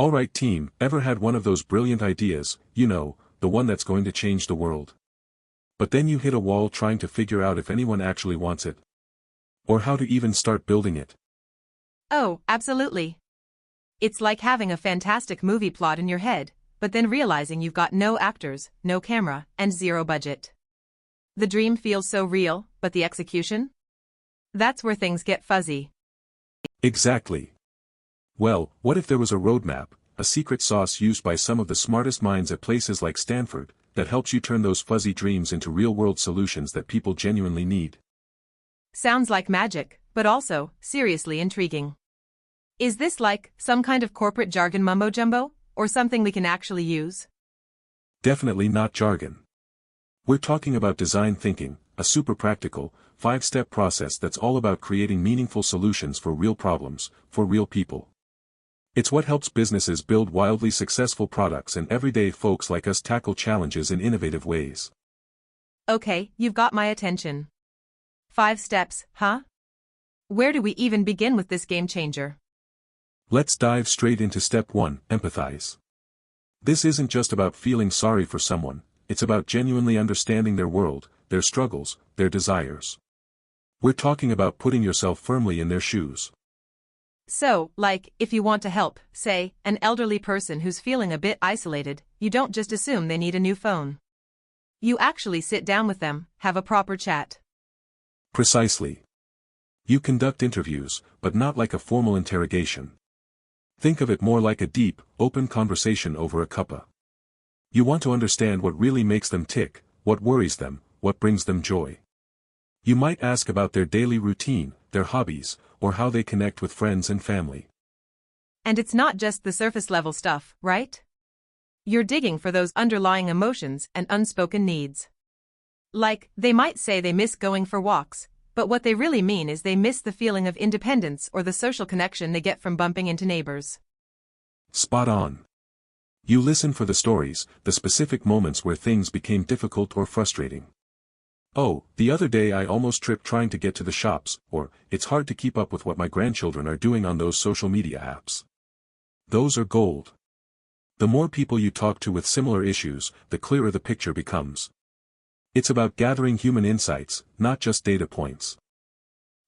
Alright team, ever had one of those brilliant ideas, you know, the one that's going to change the world? But then you hit a wall trying to figure out if anyone actually wants it. Or how to even start building it. Oh, absolutely. It's like having a fantastic movie plot in your head, but then realizing you've got no actors, no camera, and zero budget. The dream feels so real, but the execution? That's where things get fuzzy. Exactly. Well, what if there was a roadmap, a secret sauce used by some of the smartest minds at places like Stanford, that helps you turn those fuzzy dreams into real-world solutions that people genuinely need? Sounds like magic, but also, seriously intriguing. Is this like some kind of corporate jargon mumbo-jumbo, or something we can actually use? Definitely not jargon. We're talking about design thinking, a super practical, 5-step process that's all about creating meaningful solutions for real problems, for real people. It's what helps businesses build wildly successful products and everyday folks like us tackle challenges in innovative ways. Okay, you've got my attention. 5 steps, huh? Where do we even begin with this game changer? Let's dive straight into step 1, empathize. This isn't just about feeling sorry for someone, it's about genuinely understanding their world, their struggles, their desires. We're talking about putting yourself firmly in their shoes. So, like, if you want to help, say, an elderly person who's feeling a bit isolated, you don't just assume they need a new phone. You actually sit down with them, have a proper chat. Precisely. You conduct interviews, but not like a formal interrogation. Think of it more like a deep, open conversation over a cuppa. You want to understand what really makes them tick, what worries them, what brings them joy. You might ask about their daily routine, their hobbies, or how they connect with friends and family. And it's not just the surface-level stuff, right? You're digging for those underlying emotions and unspoken needs. Like, they might say they miss going for walks, but what they really mean is they miss the feeling of independence or the social connection they get from bumping into neighbors. Spot on. You listen for the stories, the specific moments where things became difficult or frustrating. Oh, the other day I almost tripped trying to get to the shops, or, it's hard to keep up with what my grandchildren are doing on those social media apps. Those are gold. The more people you talk to with similar issues, the clearer the picture becomes. It's about gathering human insights, not just data points.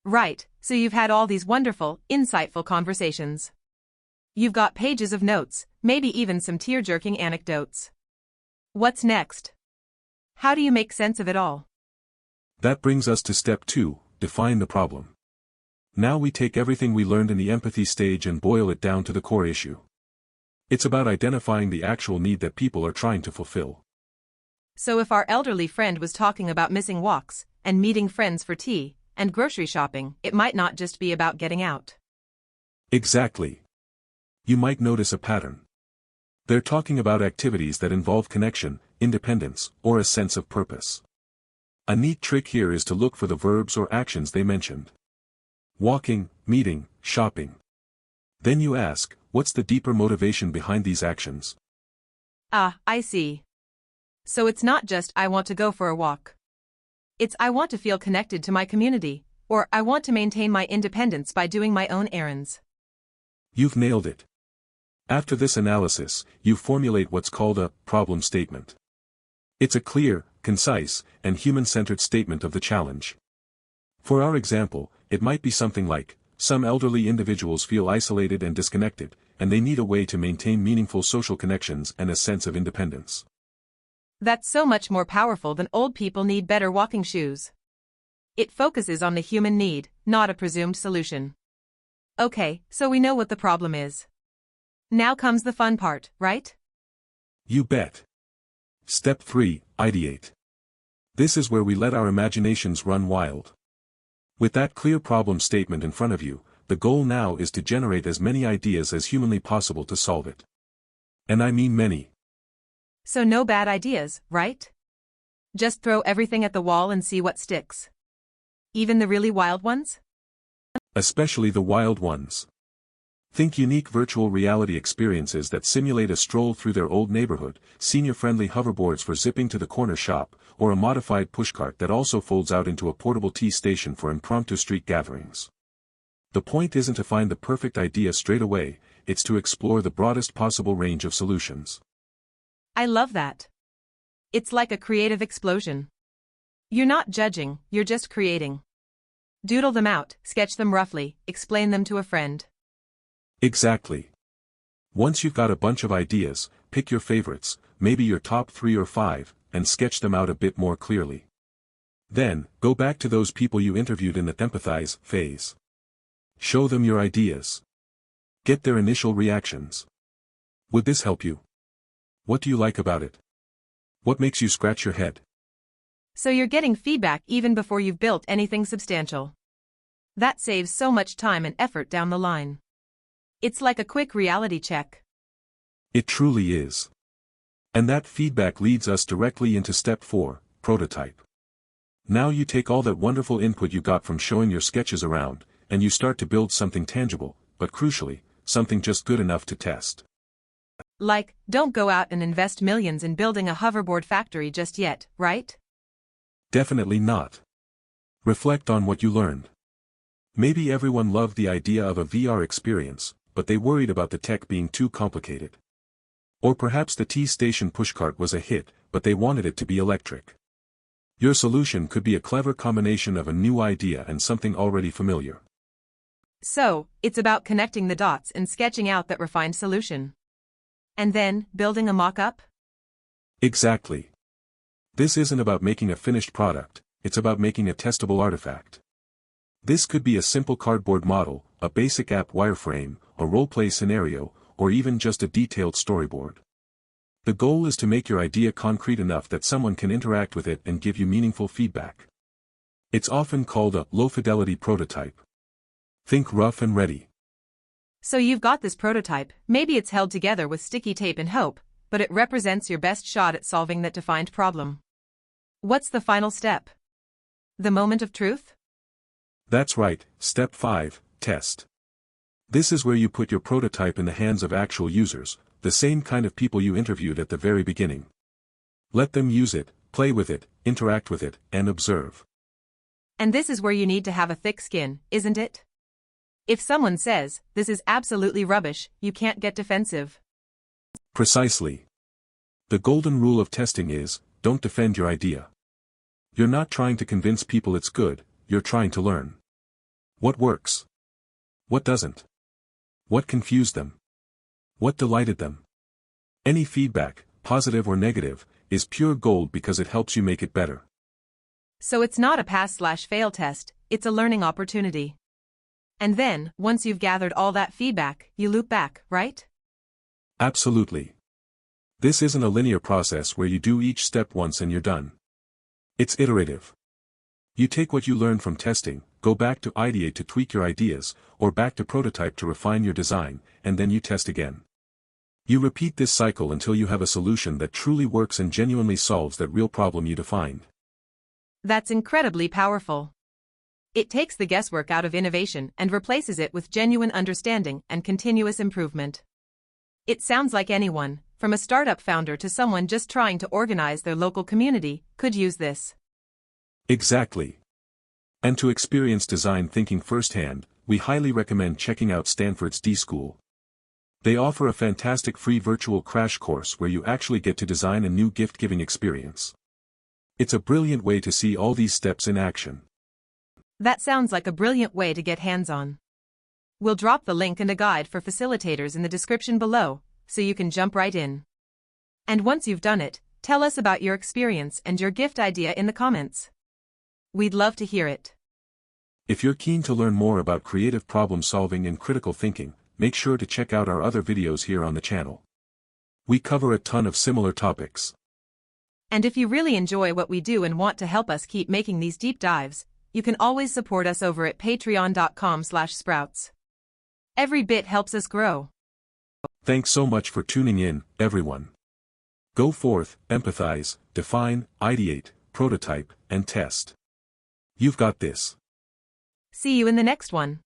Right, so you've had all these wonderful, insightful conversations. You've got pages of notes, maybe even some tear-jerking anecdotes. What's next? How do you make sense of it all? That brings us to step 2, define the problem. Now we take everything we learned in the empathy stage and boil it down to the core issue. It's about identifying the actual need that people are trying to fulfill. So if our elderly friend was talking about missing walks, and meeting friends for tea, and grocery shopping, it might not just be about getting out. Exactly. You might notice a pattern. They're talking about activities that involve connection, independence, or a sense of purpose. A neat trick here is to look for the verbs or actions they mentioned. Walking, meeting, shopping. Then you ask, what's the deeper motivation behind these actions? Ah, I see. So it's not just I want to go for a walk. It's I want to feel connected to my community, or I want to maintain my independence by doing my own errands. You've nailed it. After this analysis, you formulate what's called a problem statement. It's a clear, concise, and human-centered statement of the challenge. For our example, it might be something like, some elderly individuals feel isolated and disconnected, and they need a way to maintain meaningful social connections and a sense of independence. That's so much more powerful than old people need better walking shoes. It focuses on the human need, not a presumed solution. Okay, so we know what the problem is. Now comes the fun part, right? You bet. Step 3, ideate. This is where we let our imaginations run wild. With that clear problem statement in front of you, the goal now is to generate as many ideas as humanly possible to solve it. And I mean many. So no bad ideas, right? Just throw everything at the wall and see what sticks. Even the really wild ones? Especially the wild ones. Think unique virtual reality experiences that simulate a stroll through their old neighborhood, senior-friendly hoverboards for zipping to the corner shop, or a modified pushcart that also folds out into a portable tea station for impromptu street gatherings. The point isn't to find the perfect idea straight away, it's to explore the broadest possible range of solutions. I love that. It's like a creative explosion. You're not judging, you're just creating. Doodle them out, sketch them roughly, explain them to a friend. Exactly. Once you've got a bunch of ideas, pick your favorites, maybe your top 3 or 5, and sketch them out a bit more clearly. Then, go back to those people you interviewed in the Empathize phase. Show them your ideas. Get their initial reactions. Would this help you? What do you like about it? What makes you scratch your head? So you're getting feedback even before you've built anything substantial. That saves so much time and effort down the line. It's like a quick reality check. It truly is. And that feedback leads us directly into step 4, prototype. Now you take all that wonderful input you got from showing your sketches around, and you start to build something tangible, but crucially, something just good enough to test. Like, don't go out and invest millions in building a hoverboard factory just yet, right? Definitely not. Reflect on what you learned. Maybe everyone loved the idea of a VR experience, but they worried about the tech being too complicated. Or perhaps the T-station pushcart was a hit, but they wanted it to be electric. Your solution could be a clever combination of a new idea and something already familiar. So, it's about connecting the dots and sketching out that refined solution. And then, building a mock-up? Exactly. This isn't about making a finished product, it's about making a testable artifact. This could be a simple cardboard model, a basic app wireframe, a role-play scenario, or even just a detailed storyboard. The goal is to make your idea concrete enough that someone can interact with it and give you meaningful feedback. It's often called a low-fidelity prototype. Think rough and ready. So you've got this prototype, maybe it's held together with sticky tape and hope, but it represents your best shot at solving that defined problem. What's the final step? The moment of truth? That's right, step 5, test. This is where you put your prototype in the hands of actual users, the same kind of people you interviewed at the very beginning. Let them use it, play with it, interact with it, and observe. And this is where you need to have a thick skin, isn't it? If someone says, this is absolutely rubbish, you can't get defensive. Precisely. The golden rule of testing is, don't defend your idea. You're not trying to convince people it's good, you're trying to learn. What works? What doesn't? What confused them? What delighted them? Any feedback, positive or negative, is pure gold because it helps you make it better. So it's not a pass/fail test, it's a learning opportunity. And then, once you've gathered all that feedback, you loop back, right? Absolutely. This isn't a linear process where you do each step once and you're done. It's iterative. You take what you learned from testing, go back to ideate to tweak your ideas, or back to prototype to refine your design, and then you test again. You repeat this cycle until you have a solution that truly works and genuinely solves that real problem you defined. That's incredibly powerful. It takes the guesswork out of innovation and replaces it with genuine understanding and continuous improvement. It sounds like anyone, from a startup founder to someone just trying to organize their local community, could use this. Exactly. And to experience design thinking firsthand, we highly recommend checking out Stanford's D-School. They offer a fantastic free virtual crash course where you actually get to design a new gift-giving experience. It's a brilliant way to see all these steps in action. That sounds like a brilliant way to get hands-on. We'll drop the link and a guide for facilitators in the description below, so you can jump right in. And once you've done it, tell us about your experience and your gift idea in the comments. We'd love to hear it. If you're keen to learn more about creative problem solving and critical thinking, make sure to check out our other videos here on the channel. We cover a ton of similar topics. And if you really enjoy what we do and want to help us keep making these deep dives, you can always support us over at patreon.com/sprouts. Every bit helps us grow. Thanks so much for tuning in, everyone. Go forth, empathize, define, ideate, prototype, and test. You've got this. See you in the next one.